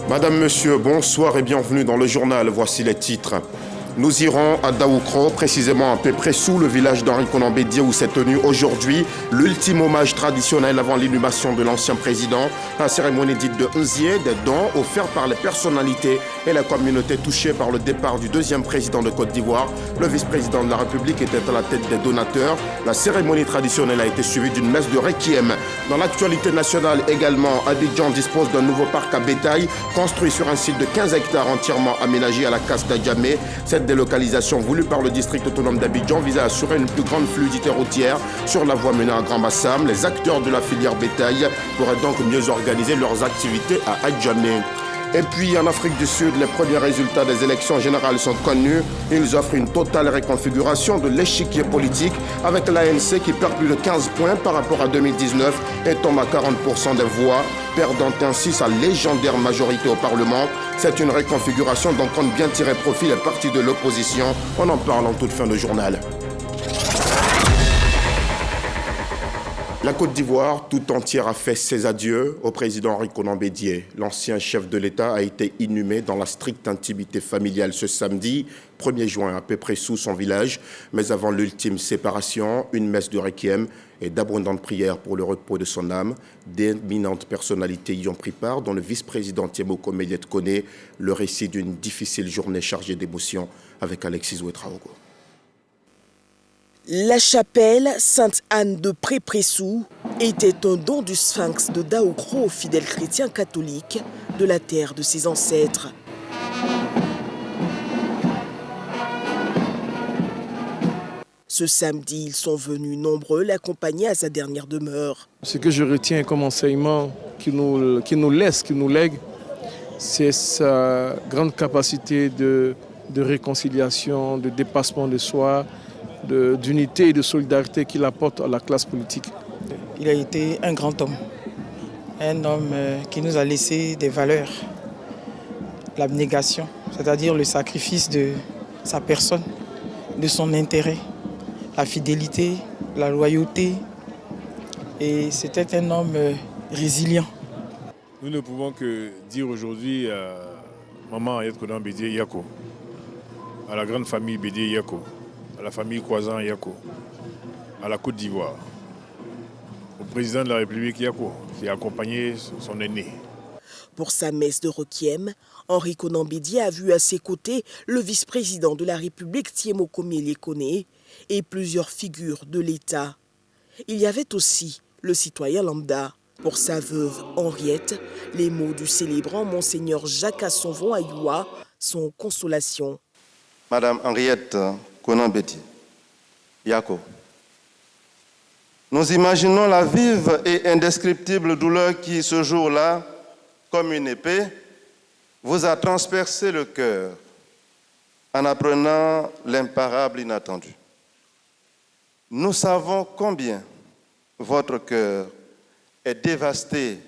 Madame, Monsieur, bonsoir et bienvenue dans le journal. Voici les titres. Nous irons à Daoukro, précisément à Pépressou, le village d'Henri Konan Bédié, où s'est tenu aujourd'hui l'ultime hommage traditionnel avant l'inhumation de l'ancien président. La cérémonie dite de Nzié, des dons offerts par les personnalités et la communauté touchée par le départ du deuxième président de Côte d'Ivoire. Le vice-président de la République était à la tête des donateurs. La cérémonie traditionnelle a été suivie d'une messe de requiem. Dans l'actualité nationale également, Abidjan dispose d'un nouveau parc à bétail construit sur un site de 15 hectares entièrement aménagé à la casse d'Adjamé. Cette délocalisation voulue par le district autonome d'Abidjan vise à assurer une plus grande fluidité routière sur la voie menant à Grand Bassam. Les acteurs de la filière bétail pourraient donc mieux organiser leurs activités à Adjamé. Et puis en Afrique du Sud, les premiers résultats des élections générales sont connus. Ils offrent une totale réconfiguration de l'échiquier politique avec l'ANC qui perd plus de 15 points par rapport à 2019 et tombe à 40% des voix, perdant ainsi sa légendaire majorité au Parlement. C'est une réconfiguration dont comptent bien tirer profit les partis de l'opposition. On en parle en toute fin de journal. La Côte d'Ivoire tout entière a fait ses adieux au président Henri Konan Bédié. L'ancien chef de l'État a été inhumé dans la stricte intimité familiale ce samedi 1er juin à Pépressou, son village. Mais avant l'ultime séparation, une messe de requiem et d'abondantes prières pour le repos de son âme. D'éminentes personnalités y ont pris part, dont le vice-président Tiemoko Méliès connaît le récit d'une difficile journée chargée d'émotions avec Alexis Ouedraogo. La chapelle Sainte-Anne de Pépressou était un don du sphinx de Daoukro aux fidèles chrétiens catholiques de la terre de ses ancêtres. Ce samedi, ils sont venus nombreux l'accompagner à sa dernière demeure. Ce que je retiens comme enseignement qu'il nous laisse, qu'il nous lègue, c'est sa grande capacité de réconciliation, de dépassement de soi, d'unité et de solidarité qu'il apporte à la classe politique. Il a été un grand homme, un homme qui nous a laissé des valeurs, l'abnégation, c'est-à-dire le sacrifice de sa personne, de son intérêt, la fidélité, la loyauté, et c'était un homme résilient. Nous ne pouvons que dire aujourd'hui à Maman Henriette Konan Bédié Yako, à la grande famille Bédié Yako, à la famille Croisan Yako, à la Côte d'Ivoire, au président de la République Yako, qui a accompagné son aîné. Pour sa messe de requiem, Henri Konan Bédié a vu à ses côtés le vice-président de la République Tiemoko Méliès et plusieurs figures de l'État. Il y avait aussi le citoyen lambda. Pour sa veuve Henriette, les mots du célébrant Monseigneur Jacques Assonvon Ayoua sont consolation. Madame Henriette Konan Bédié Yako, nous imaginons la vive et indescriptible douleur qui, ce jour-là, comme une épée, vous a transpercé le cœur en apprenant l'imparable inattendu. Nous savons combien votre cœur est dévasté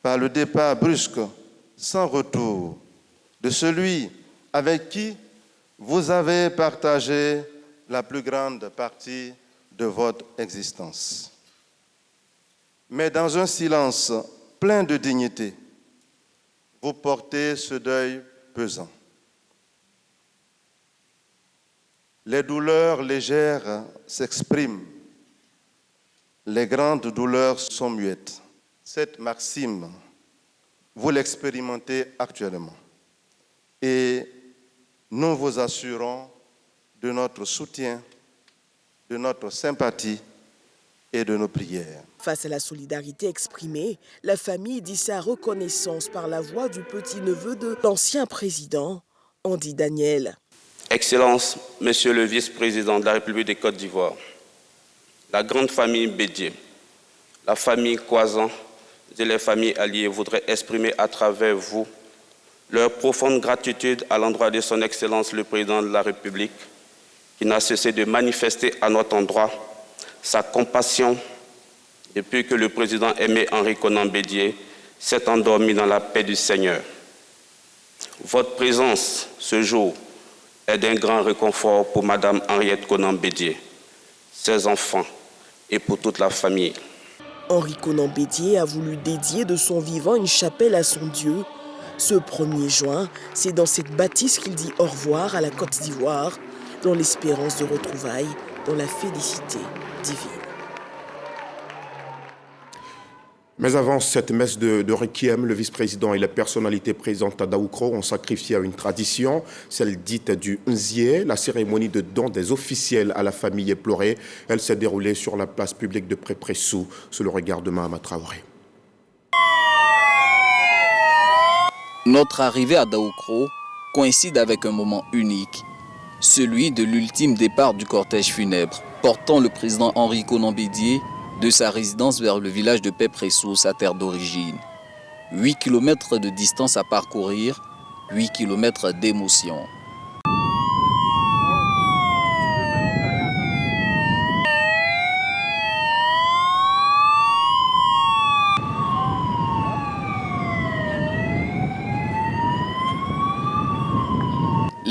par le départ brusque, sans retour, de celui avec qui vous avez partagé la plus grande partie de votre existence. Mais dans un silence plein de dignité, vous portez ce deuil pesant. Les douleurs légères s'expriment, les grandes douleurs sont muettes. Cette maxime, vous l'expérimentez actuellement. Et nous vous assurons de notre soutien, de notre sympathie et de nos prières. Face à la solidarité exprimée, la famille dit sa reconnaissance par la voix du petit-neveu de l'ancien président, Andy Daniel. Excellence, Monsieur le vice-président de la République de Côte d'Ivoire, la grande famille Bédié, la famille Croisan et les familles alliées voudraient exprimer à travers vous leur profonde gratitude à l'endroit de son Excellence le Président de la République, qui n'a cessé de manifester à notre endroit sa compassion depuis que le président aimé Henri Konan Bédié s'est endormi dans la paix du Seigneur. Votre présence ce jour est d'un grand réconfort pour Madame Henriette Konan Bédié, ses enfants et pour toute la famille. Henri Konan Bédié a voulu dédier de son vivant une chapelle à son Dieu, Ce 1er juin, c'est dans cette bâtisse qu'il dit au revoir à la Côte d'Ivoire, dans l'espérance de retrouvailles, dans la félicité divine. Mais avant cette messe de requiem, le vice-président et les personnalités présentes à Daoukro ont sacrifié à une tradition, celle dite du Nzié. La cérémonie de don des officiels à la famille éplorée. Elle s'est déroulée sur la place publique de Pré-Pressou, sous le regard de Mahama Traoré. Notre arrivée à Daoukro coïncide avec un moment unique, celui de l'ultime départ du cortège funèbre, portant le président Henri Konan Bédié de sa résidence vers le village de Pré-Pressou, sa terre d'origine. 8 km de distance à parcourir, 8 km d'émotion.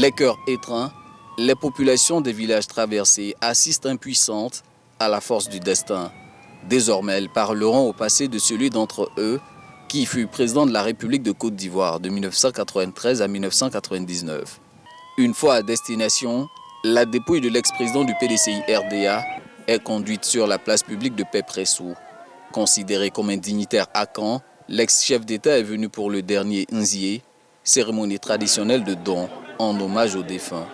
Les cœurs étreints, les populations des villages traversés assistent impuissantes à la force du destin. Désormais, elles parleront au passé de celui d'entre eux qui fut président de la République de Côte d'Ivoire de 1993 à 1999. Une fois à destination, la dépouille de l'ex-président du PDCI RDA est conduite sur la place publique de Pré-Pressou. Considéré comme un dignitaire à Caen, l'ex-chef d'État est venu pour le dernier Nzié, cérémonie traditionnelle de don en hommage aux défunts.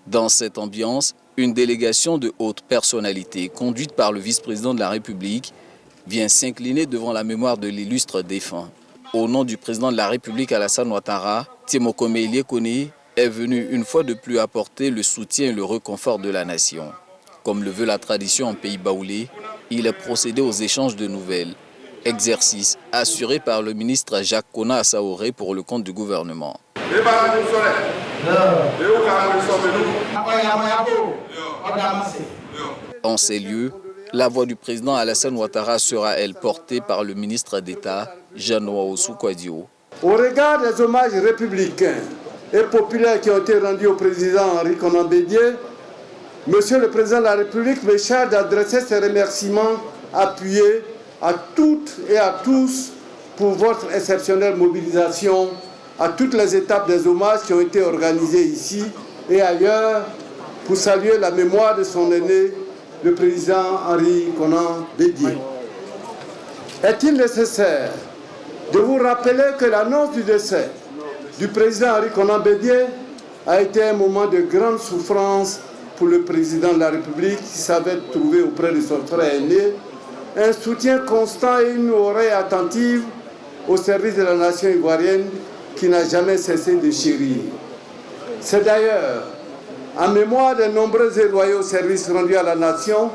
Dans cette ambiance, une délégation de hautes personnalités, conduite par le vice-président de la République, vient s'incliner devant la mémoire de l'illustre défunt. Au nom du président de la République Alassane Ouattara, Tiemokomé Ilie-Kone est venu une fois de plus apporter le soutien et le réconfort de la nation. Comme le veut la tradition en pays baoulé, il est procédé aux échanges de nouvelles. Exercice assuré par le ministre Jacques Kona Assaoré pour le compte du gouvernement. En ces lieux, la voix du président Alassane Ouattara sera, elle, portée par le ministre d'État, Janoa Ousou-Kouadio. Au regard des hommages républicains et populaires qui ont été rendus au président Henri Konan Bédié, Monsieur le Président de la République me charge d'adresser ces remerciements appuyés à toutes et à tous pour votre exceptionnelle mobilisation à toutes les étapes des hommages qui ont été organisés ici et ailleurs pour saluer la mémoire de son aîné, le président Henri Konan Bédié. Est-il nécessaire de vous rappeler que l'annonce du décès du président Henri Konan Bédié a été un moment de grande souffrance pour le président de la République qui savait trouver auprès de son frère aîné un soutien constant et une oreille attentive au service de la nation ivoirienne qui n'a jamais cessé de chérir. C'est d'ailleurs en mémoire des nombreux et loyaux services rendus à la nation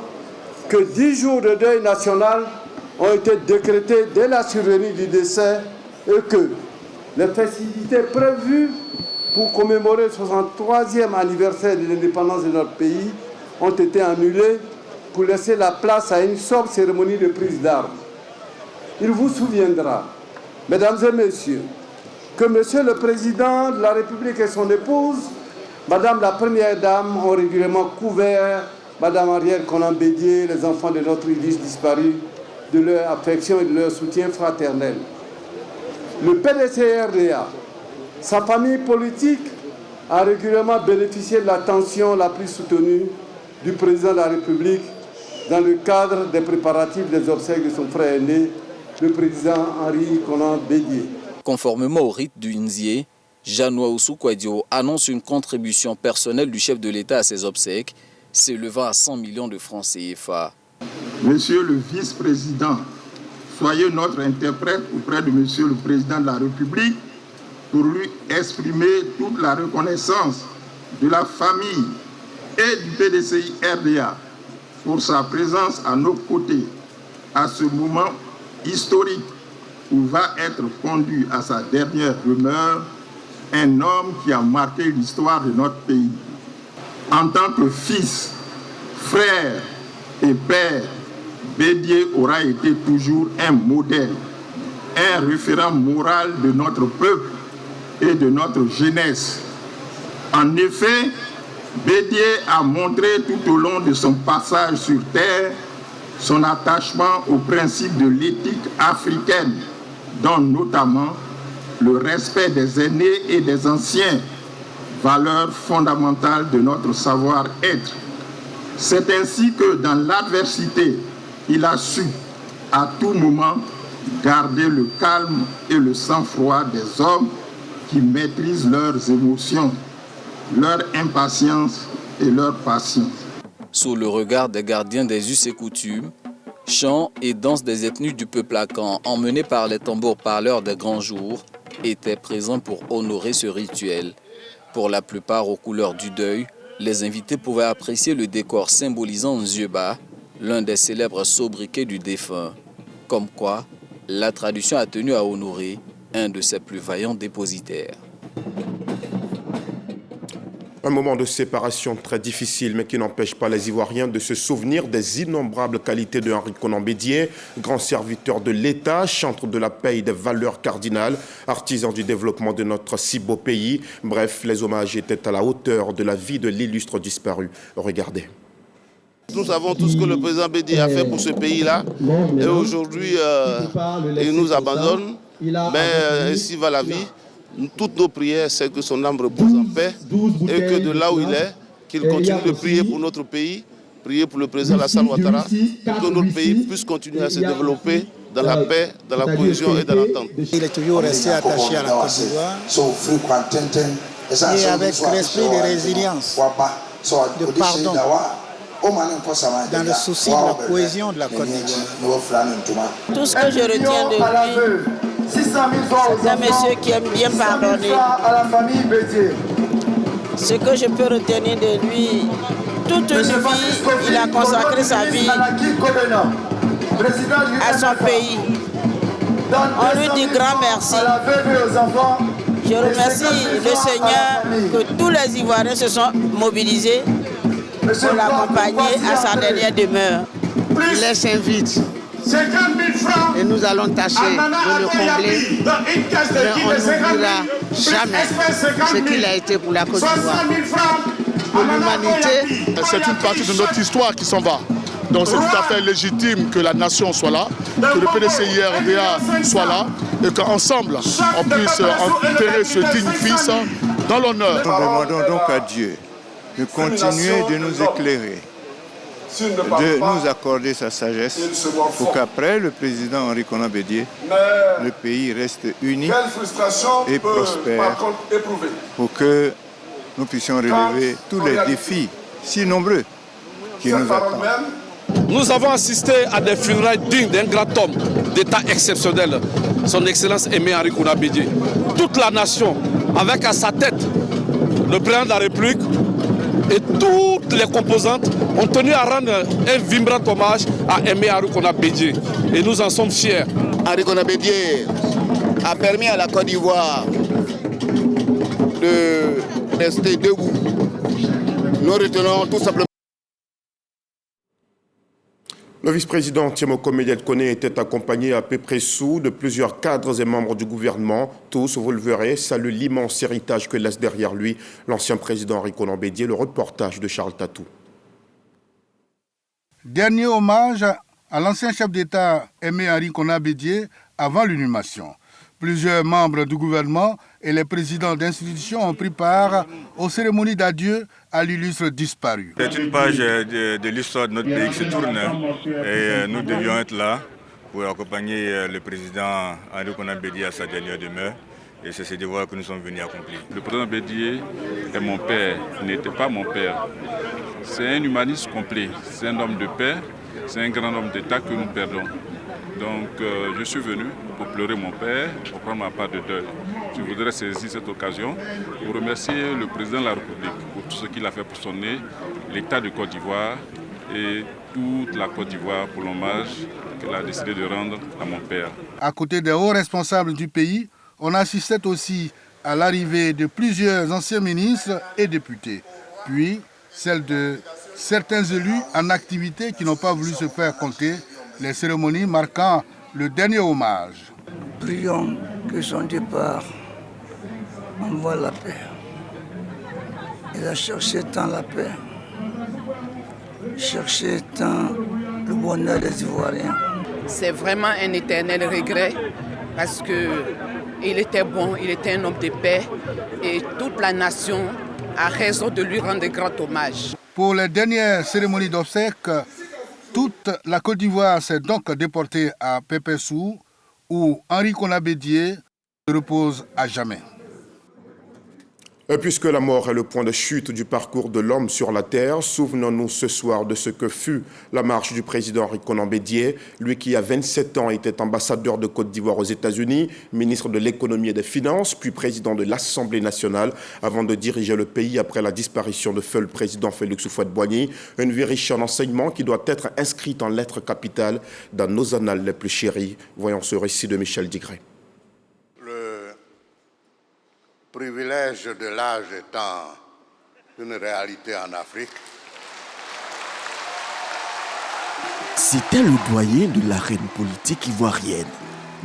que 10 jours de deuil national ont été décrétés dès la survenue du décès et que les festivités prévues pour commémorer le 63e anniversaire de l'indépendance de notre pays ont été annulées pour laisser la place à une sobre cérémonie de prise d'armes. Il vous souviendra, mesdames et messieurs, que Monsieur le Président de la République et son épouse, Madame la Première Dame, ont régulièrement couvert Madame Henriette Konan Bédié, les enfants de notre illustre disparu, de leur affection et de leur soutien fraternel. Le PDCRDA, sa famille politique, a régulièrement bénéficié de l'attention la plus soutenue du président de la République dans le cadre des préparatifs des obsèques de son frère aîné, le président Henri Konan Bédié. Conformément au rite du Nzié, Janoa Ousou-Kouadio annonce une contribution personnelle du chef de l'État à ses obsèques, s'élevant à 100 millions de francs CFA. Monsieur le vice-président, soyez notre interprète auprès de Monsieur le Président de la République pour lui exprimer toute la reconnaissance de la famille et du PDCI RDA pour sa présence à nos côtés à ce moment historique où va être conduit à sa dernière demeure un homme qui a marqué l'histoire de notre pays. En tant que fils, frère et père, Bédié aura été toujours un modèle, un référent moral de notre peuple et de notre jeunesse. En effet, Bédié a montré tout au long de son passage sur Terre son attachement aux principes de l'éthique africaine, dont notamment le respect des aînés et des anciens, valeurs fondamentales de notre savoir-être. C'est ainsi que dans l'adversité, il a su à tout moment garder le calme et le sang-froid des hommes qui maîtrisent leurs émotions, leur impatience et leur patience. Sous le regard des gardiens des us et coutumes, chants et danses des ethnies du peuple akan, emmenés par les tambours parleurs des grands jours, étaient présents pour honorer ce rituel. Pour la plupart aux couleurs du deuil, les invités pouvaient apprécier le décor symbolisant Nzieba, l'un des célèbres sobriquets du défunt. Comme quoi, la tradition a tenu à honorer un de ses plus vaillants dépositaires. Un moment de séparation très difficile, mais qui n'empêche pas les Ivoiriens de se souvenir des innombrables qualités de Henri Konan Bédié, grand serviteur de l'État, chantre de la paix et des valeurs cardinales, artisan du développement de notre si beau pays. Bref, les hommages étaient à la hauteur de la vie de l'illustre disparu. Regardez. Nous savons tout ce que le président Bédié a fait pour ce pays-là. Et aujourd'hui, il nous abandonne. Mais ainsi va la vie. Toutes nos prières, c'est que son âme repose en paix et que de là où il est, qu'il continue de prier pour notre pays, prier pour le président Alassane Ouattara, pour que notre pays puisse continuer à se développer dans la paix, dans la cohésion et dans l'entente. Il est toujours resté attaché à la Côte d'Ivoire et avec l'esprit de résilience, de pardon, dans le souci de la cohésion de la Côte d'Ivoire. Tout ce que je retiens de lui, c'est un monsieur qui aime bien pardonner. Ce que je peux retenir de lui, toute une vie, il a consacré sa vie à son pays. On lui dit grand merci. Je remercie le Seigneur que tous les Ivoiriens se sont mobilisés pour l'accompagner à sa dernière demeure. Il laisse un vide. Et nous allons tâcher de le combler, mais on n'oubliera jamais ce qu'il a été pour la Côte d'Ivoire, pour l'humanité. C'est une partie de notre histoire qui s'en va. Donc c'est tout à fait légitime que la nation soit là, que le PDCI-RDA soit là et qu'ensemble on puisse enterrer ce digne fils dans l'honneur. Nous demandons donc à Dieu de continuer de nous éclairer, de nous accorder sa sagesse pour qu'après le président Henri Konan Bédié, le pays reste uni et prospère pour que nous puissions relever tous les défis si nombreux qui nous attendent. Nous avons assisté à des funérailles dignes d'un grand homme d'État exceptionnel, son Excellence Aimé Henri Konan Bédié. Toute la nation, avec à sa tête le président de la République, et toutes les composantes ont tenu à rendre un vibrant hommage à Aimé Henri Konan Bédié. Et nous en sommes fiers. Henri Konan Bédié a permis à la Côte d'Ivoire de rester debout. Nous retenons tout simplement. Le vice-président Thiemoko Médiel-Koné était accompagné à peu près de plusieurs cadres et membres du gouvernement. Tous, vous le verrez, saluent l'immense héritage que laisse derrière lui l'ancien président Henri Konan Bédié. Le reportage de Charles Tatou. Dernier hommage à l'ancien chef d'État Aimé Henri Konan Bédié avant l'inhumation. Plusieurs membres du gouvernement et les présidents d'institutions ont pris part aux cérémonies d'adieu à l'illustre disparu. C'est une page de l'histoire de notre pays qui se tourne et nous devions être là pour accompagner le président Henri Konan Bédié à sa dernière demeure. Et c'est ce devoir que nous sommes venus accomplir. Le président Bédié est mon père, il n'était pas mon père. C'est un humaniste complet, c'est un homme de paix, c'est un grand homme d'État que nous perdons. Donc je suis venu pour pleurer mon père, pour prendre ma part de deuil. Je voudrais saisir cette occasion pour remercier le président de la République pour tout ce qu'il a fait pour son nez, l'État de Côte d'Ivoire et toute la Côte d'Ivoire pour l'hommage qu'elle a décidé de rendre à mon père. À côté des hauts responsables du pays, on assistait aussi à l'arrivée de plusieurs anciens ministres et députés, puis celle de certains élus en activité qui n'ont pas voulu se faire compter, les cérémonies marquant le dernier hommage. Prions que son départ envoie la paix Il a cherché tant la paix, cherché tant le bonheur des Ivoiriens. C'est vraiment un éternel regret parce qu'il était bon, il était un homme de paix et toute la nation a raison de lui rendre grand hommage. Pour les dernières cérémonies d'obsèques, toute la Côte d'Ivoire s'est donc déportée à Pépessou, où Henri Konan Bédié repose à jamais. Et puisque la mort est le point de chute du parcours de l'homme sur la terre, souvenons-nous ce soir de ce que fut la marche du président Henri Konan Bédié, lui qui à 27 ans était ambassadeur de Côte d'Ivoire aux États-Unis, ministre de l'économie et des finances, puis président de l'Assemblée nationale, avant de diriger le pays après la disparition de feu le président Félix Houphouët-Boigny. Une vie riche en enseignements qui doit être inscrite en lettres capitales dans nos annales les plus chéries. Voyons ce récit de Michel Digré. Le privilège de l'âge étant une réalité en Afrique. C'était le doyen de l'arène politique ivoirienne.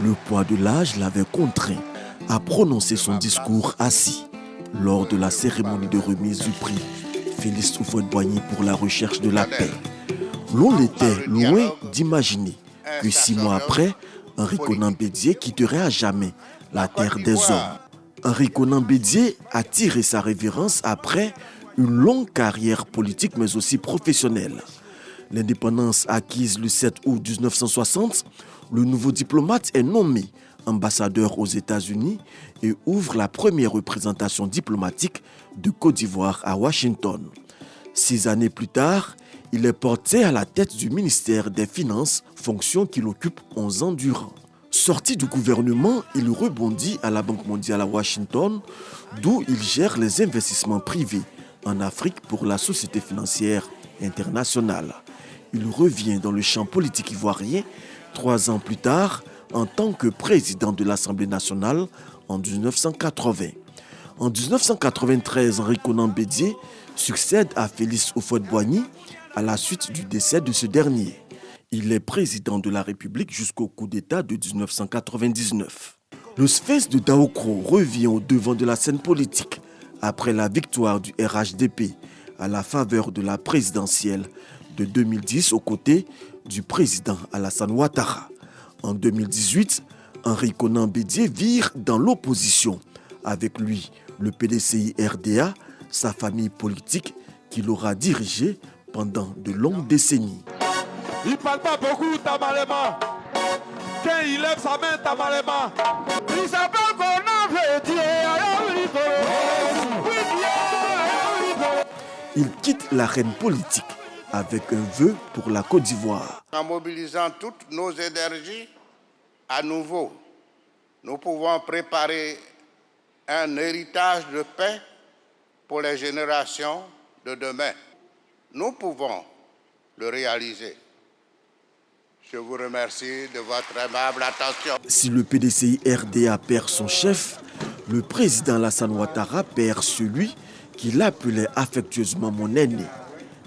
Le poids de l'âge l'avait contraint à prononcer son discours assis lors de la cérémonie de remise du prix Félix Houphouët-Boigny pour la recherche de la paix. L'on était loin d'imaginer que 6 mois après, Henri Konan Bédié quitterait à jamais la terre des hommes. Henri Konan Bédié a tiré sa révérence après une longue carrière politique mais aussi professionnelle. L'indépendance acquise le 7 août 1960, le nouveau diplomate est nommé ambassadeur aux États-Unis et ouvre la première représentation diplomatique de Côte d'Ivoire à Washington. 6 années plus tard, il est porté à la tête du ministère des Finances, fonction qu'il occupe 11 ans durant. Sorti du gouvernement, il rebondit à la Banque mondiale à Washington, d'où il gère les investissements privés en Afrique pour la Société financière internationale. Il revient dans le champ politique ivoirien 3 ans plus tard en tant que président de l'Assemblée nationale en 1980. En 1993, Henri Konan Bédié succède à Félix Houphouët-Boigny à la suite du décès de ce dernier. Il est président de la République jusqu'au coup d'État de 1999. Le Sphinx de Daokro revient au devant de la scène politique après la victoire du RHDP à la faveur de la présidentielle de 2010 aux côtés du président Alassane Ouattara. En 2018, Henri Konan Bédié vire dans l'opposition. Avec lui, le PDCI RDA, sa famille politique qu'il aura dirigée pendant de longues décennies. Il ne parle pas beaucoup, Tamalema. Quand il lève sa main, Tamalema. Il s'appelle Konan Bédié. Il quitte l'arène politique avec un vœu pour la Côte d'Ivoire. En mobilisant toutes nos énergies, à nouveau, nous pouvons préparer un héritage de paix pour les générations de demain. Nous pouvons le réaliser. Je vous remercie de votre aimable attention. Si le PDCI RDA perd son chef, le président Alassane Ouattara perd celui qu'il appelait affectueusement mon aîné.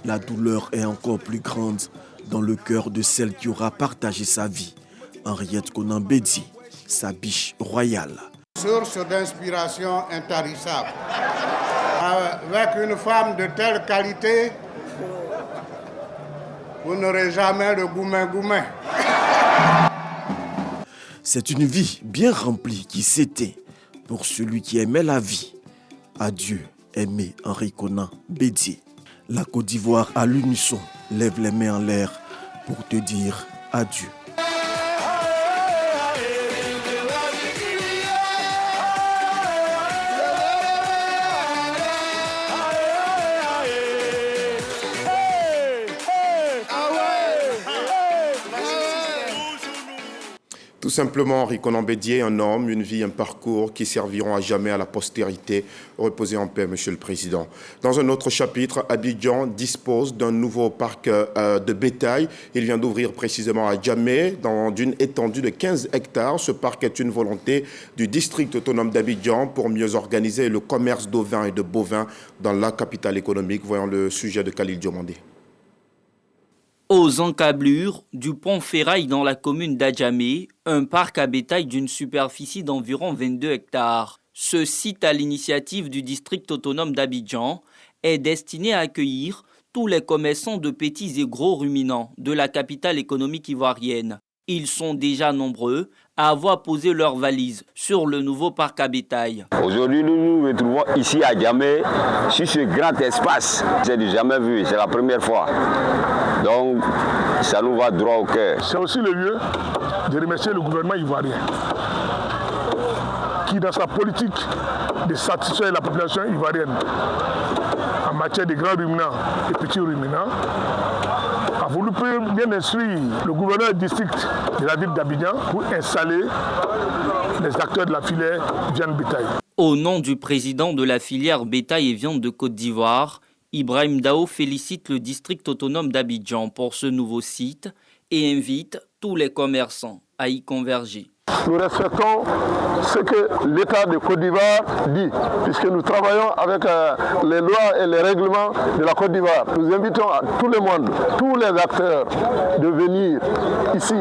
La douleur est encore plus grande dans le cœur de celle qui aura partagé sa vie, Henriette Konan Bédié, sa biche royale. Source d'inspiration intarissable. Avec une femme de telle qualité, vous n'aurez jamais le goumen-goumen. C'est une vie bien remplie qui s'éteint pour celui qui aimait la vie. Adieu, aimé Henri Konan Bédié. La Côte d'Ivoire à l'unisson lève les mains en l'air pour te dire adieu. Tout simplement, Henri Konan Bédié, un homme, une vie, un parcours qui serviront à jamais à la postérité. Reposez en paix, Monsieur le Président. Dans un autre chapitre, Abidjan dispose d'un nouveau parc de bétail. Il vient d'ouvrir précisément à Djamé, d'une étendue de 15 hectares. Ce parc est une volonté du district autonome d'Abidjan pour mieux organiser le commerce d'ovins et de bovins dans la capitale économique. Voyons le sujet de Khalil Diomandé. Aux encablures du pont ferraille dans la commune d'Adjamé, un parc à bétail d'une superficie d'environ 22 hectares. Ce site à l'initiative du district autonome d'Abidjan est destiné à accueillir tous les commerçants de petits et gros ruminants de la capitale économique ivoirienne. Ils sont déjà nombreux à avoir posé leurs valises sur le nouveau parc à bétail. Aujourd'hui, nous nous retrouvons ici à Djamé, sur ce grand espace. Je n'ai jamais vu, c'est la première fois. Donc, ça nous va droit au cœur. C'est aussi le lieu de remercier le gouvernement ivoirien, qui dans sa politique de satisfaire la population ivoirienne en matière de grands ruminants et petits ruminants, a voulu bien instruire le gouverneur du district de la ville d'Abidjan pour installer les acteurs de la filière viande bétail. Au nom du président de la filière bétail et viande de Côte d'Ivoire, Ibrahim Dao félicite le district autonome d'Abidjan pour ce nouveau site et invite tous les commerçants à y converger. Nous respectons ce que l'État de Côte d'Ivoire dit, puisque nous travaillons avec les lois et les règlements de la Côte d'Ivoire. Nous invitons à tout le monde, tous les acteurs, de venir ici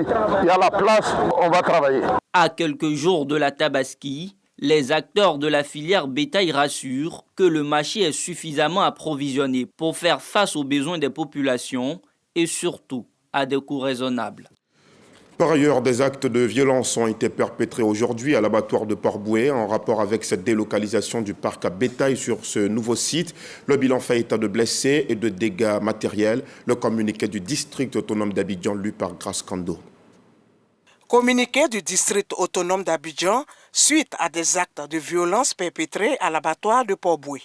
et à la place, on va travailler. À quelques jours de la Tabaski, les acteurs de la filière bétail rassurent que le marché est suffisamment approvisionné pour faire face aux besoins des populations et surtout à des coûts raisonnables. Par ailleurs, des actes de violence ont été perpétrés aujourd'hui à l'abattoir de Port-Bouët en rapport avec cette délocalisation du parc à bétail sur ce nouveau site. Le bilan fait état de blessés et de dégâts matériels. Le communiqué du district autonome d'Abidjan lu par Grace Kando. Communiqué du district autonome d'Abidjan suite à des actes de violence perpétrés à l'abattoir de Port-Bouët.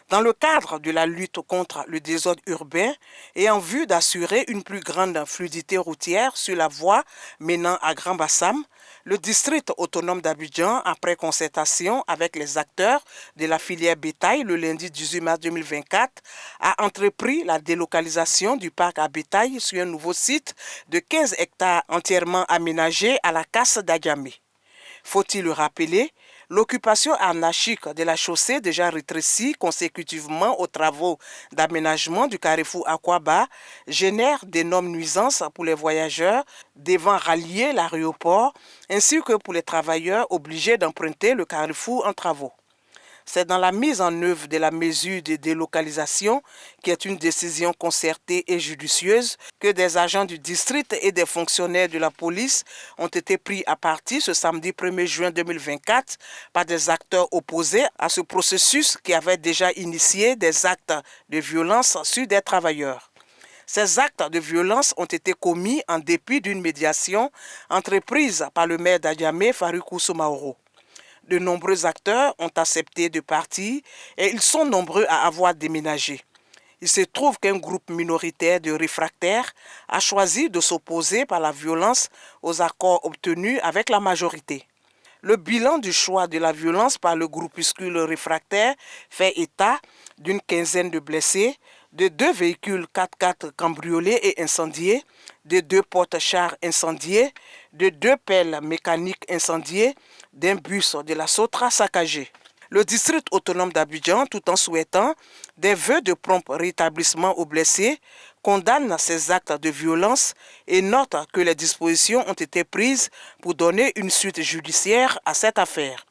Dans le cadre de la lutte contre le désordre urbain et en vue d'assurer une plus grande fluidité routière sur la voie menant à Grand Bassam, le district autonome d'Abidjan, après concertation avec les acteurs de la filière bétail le lundi 18 mars 2024, a entrepris la délocalisation du parc à bétail sur un nouveau site de 15 hectares entièrement aménagé à la casse d'Adjamé. Faut-il le rappeler, l'occupation anarchique de la chaussée déjà rétrécie consécutivement aux travaux d'aménagement du carrefour Akwaba génère d'énormes nuisances pour les voyageurs devant rallier l'aéroport ainsi que pour les travailleurs obligés d'emprunter le carrefour en travaux. C'est dans la mise en œuvre de la mesure de délocalisation, qui est une décision concertée et judicieuse, que des agents du district et des fonctionnaires de la police ont été pris à partie ce samedi 1er juin 2024 par des acteurs opposés à ce processus qui avait déjà initié des actes de violence sur des travailleurs. Ces actes de violence ont été commis en dépit d'une médiation entreprise par le maire d'Adjamé, Farikou Soumaoro. De nombreux acteurs ont accepté de partir et ils sont nombreux à avoir déménagé. Il se trouve qu'un groupe minoritaire de réfractaires a choisi de s'opposer par la violence aux accords obtenus avec la majorité. Le bilan du choix de la violence par le groupuscule réfractaire fait état d'une quinzaine de blessés, de 2 véhicules 4x4 cambriolés et incendiés, de 2 porte-chars incendiés, de 2 pelles mécaniques incendiées, d'un bus de la Sotra saccagé. Le district autonome d'Abidjan, tout en souhaitant des vœux de prompt rétablissement aux blessés, condamne ces actes de violence et note que les dispositions ont été prises pour donner une suite judiciaire à cette affaire.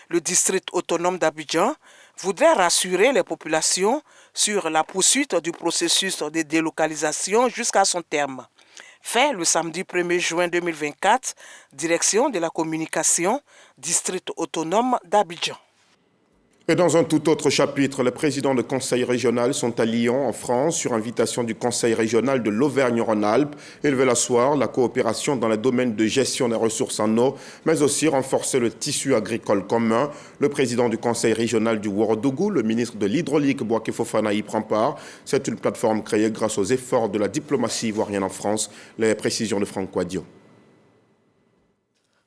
Le district autonome d'Abidjan voudrait rassurer les populations sur la poursuite du processus de délocalisation jusqu'à son terme. Fait le samedi 1er juin 2024, direction de la communication, district autonome d'Abidjan. Et dans un tout autre chapitre, les présidents de conseils régionaux sont à Lyon, en France, sur invitation du conseil régional de l'Auvergne-Rhône-Alpes. Ils veulent asseoir la coopération dans les domaines de gestion des ressources en eau, mais aussi renforcer le tissu agricole commun. Le président du conseil régional du Ouagadougou, le ministre de l'Hydraulique, Bouaké Fofana, y prend part. C'est une plateforme créée grâce aux efforts de la diplomatie ivoirienne en France. Les précisions de Franck Quadio.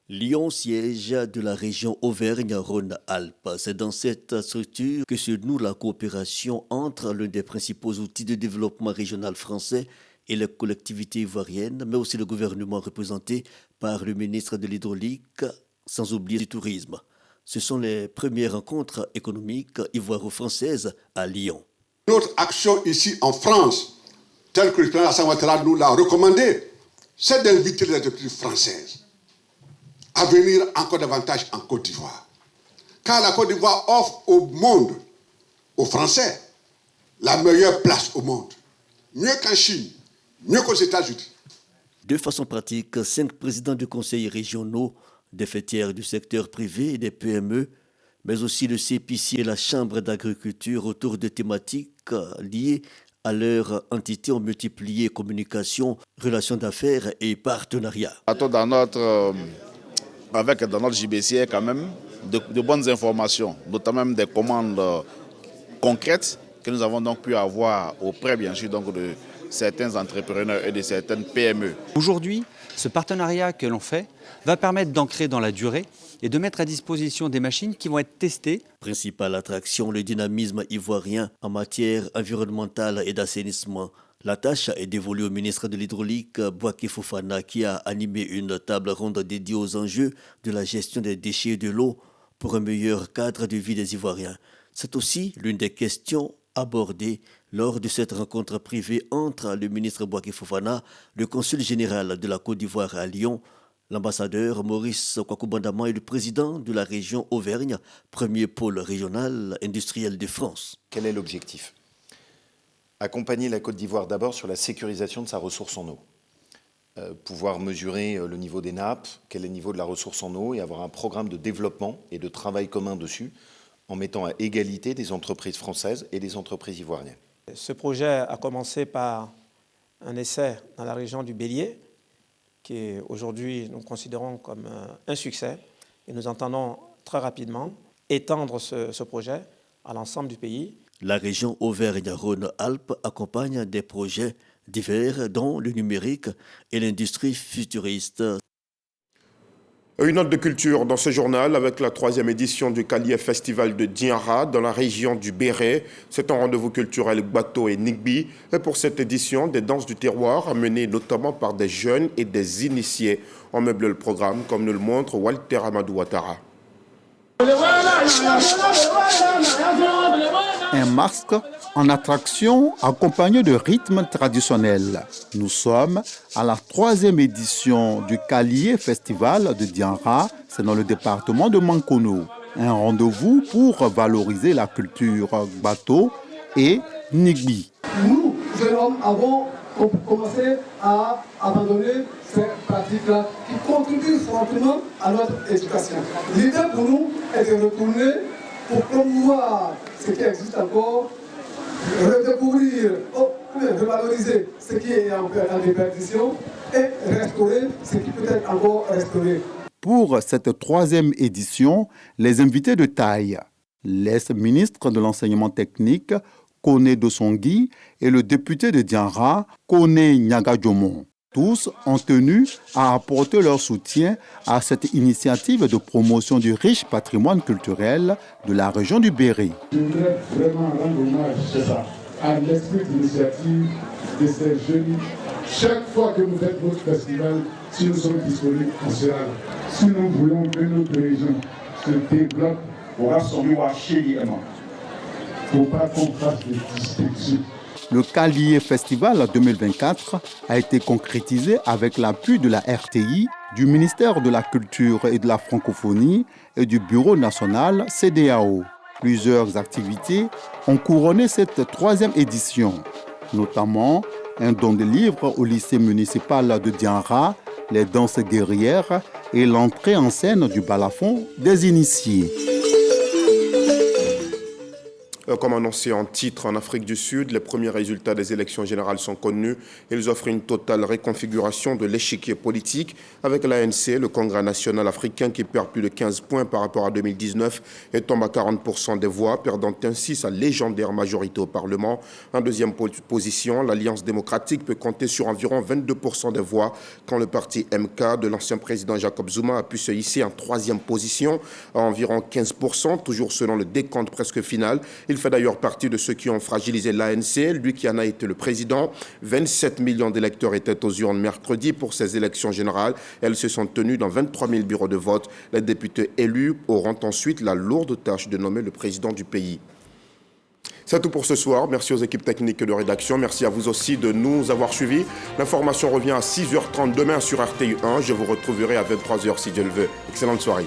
Lyon, siège de la région Auvergne-Rhône-Alpes. C'est dans cette structure que se noue la coopération entre l'un des principaux outils de développement régional français et les collectivités ivoiriennes, mais aussi le gouvernement représenté par le ministre de l'Hydraulique, sans oublier du tourisme. Ce sont les premières rencontres économiques ivoiro-françaises à Lyon. Notre action ici en France, telle que le président Alassane Ouattara nous l'a recommandé, c'est d'inviter les entreprises françaises à venir encore davantage en Côte d'Ivoire. Car la Côte d'Ivoire offre au monde, aux Français, la meilleure place au monde. Mieux qu'en Chine, mieux qu'aux États-Unis. De façon pratique, 5 présidents de conseils régionaux, des fêtières du secteur privé et des PME, mais aussi le CPC et la Chambre d'agriculture autour de thématiques liées à leur entité ont multiplié communication, relations d'affaires et partenariats. Dans notre JBC, il y a quand même de bonnes informations, notamment des commandes concrètes que nous avons donc pu avoir auprès, bien sûr, donc de certains entrepreneurs et de certaines PME. Aujourd'hui, ce partenariat que l'on fait va permettre d'ancrer dans la durée et de mettre à disposition des machines qui vont être testées. Principale attraction, le dynamisme ivoirien en matière environnementale et d'assainissement. La tâche est dévolue au ministre de l'Hydraulique, Bouaké Fofana, qui a animé une table ronde dédiée aux enjeux de la gestion des déchets et de l'eau pour un meilleur cadre de vie des Ivoiriens. C'est aussi l'une des questions abordées lors de cette rencontre privée entre le ministre Bouaké Fofana, le consul général de la Côte d'Ivoire à Lyon, l'ambassadeur Maurice Kwaku-Bandama et le président de la région Auvergne, premier pôle régional industriel de France. Quel est l'objectif ? Accompagner la Côte d'Ivoire d'abord sur la sécurisation de sa ressource en eau. Pouvoir mesurer le niveau des nappes, quel est le niveau de la ressource en eau et avoir un programme de développement et de travail commun dessus en mettant à égalité des entreprises françaises et des entreprises ivoiriennes. Ce projet a commencé par un essai dans la région du Bélier, qui aujourd'hui nous considérons comme un succès. Et nous entendons très rapidement étendre ce projet à l'ensemble du pays. La région Auvergne-Rhône-Alpes accompagne des projets divers dont le numérique et l'industrie futuriste. Une note de culture dans ce journal avec la 3e édition du Kalié Festival de Dianra dans la région du Béret. C'est un rendez-vous culturel Bateau et Nigbi. Et pour cette édition, des danses du terroir amenées notamment par des jeunes et des initiés. On meuble le programme comme nous le montre Walter Amadou Ouattara. Un masque en attraction accompagné de rythmes traditionnels. Nous sommes à la 3e édition du Kalié Festival de Dianra, c'est dans le département de Mankono. Un rendez-vous pour valoriser la culture Bateau et Nigbi. Nous, jeunes hommes, avons commencé à abandonner ces pratiques-là qui contribuent fortement à notre éducation. L'idée pour nous est de retourner pour promouvoir ce qui existe encore, redécouvrir, revaloriser ce qui est en déperdition et restaurer ce qui peut être encore restauré. Pour cette 3e édition, les invités de taille, l'ex-ministre de l'enseignement technique, Koné Dosongui, et le député de Dianra, Koné Nyagadjomon. Tous ont tenu à apporter leur soutien à cette initiative de promotion du riche patrimoine culturel de la région du Béret. Je voudrais vraiment rendre hommage à l'esprit d'initiative de ces jeunes. Chaque fois que vous faites votre festival, si nous sommes disponibles, on sera là. Si nous voulons que notre région se développe, on va s'en marcher. Il ne faut pas qu'on fasse des distinctions. Le Kalié Festival 2024 a été concrétisé avec l'appui de la RTI, du ministère de la Culture et de la Francophonie et du Bureau national CEDEAO. Plusieurs activités ont couronné cette 3e édition, notamment un don de livres au lycée municipal de Dianra, les danses guerrières et l'entrée en scène du balafon des initiés. Comme annoncé en titre, en Afrique du Sud, les premiers résultats des élections générales sont connus. Ils offrent une totale réconfiguration de l'échiquier politique avec l'ANC, le Congrès national africain, qui perd plus de 15 points par rapport à 2019 et tombe à 40% des voix, perdant ainsi sa légendaire majorité au Parlement. En deuxième position, l'Alliance démocratique peut compter sur environ 22% des voix, quand le parti MK de l'ancien président Jacob Zuma a pu se hisser en 3e position à environ 15%, toujours selon le décompte presque final. Il fait d'ailleurs partie de ceux qui ont fragilisé l'ANC, lui qui en a été le président. 27 millions d'électeurs étaient aux urnes mercredi pour ces élections générales. Elles se sont tenues dans 23 000 bureaux de vote. Les députés élus auront ensuite la lourde tâche de nommer le président du pays. C'est tout pour ce soir. Merci aux équipes techniques de rédaction. Merci à vous aussi de nous avoir suivis. L'information revient à 6h30 demain sur RTI 1. Je vous retrouverai à 23h si Dieu le veut. Excellente soirée.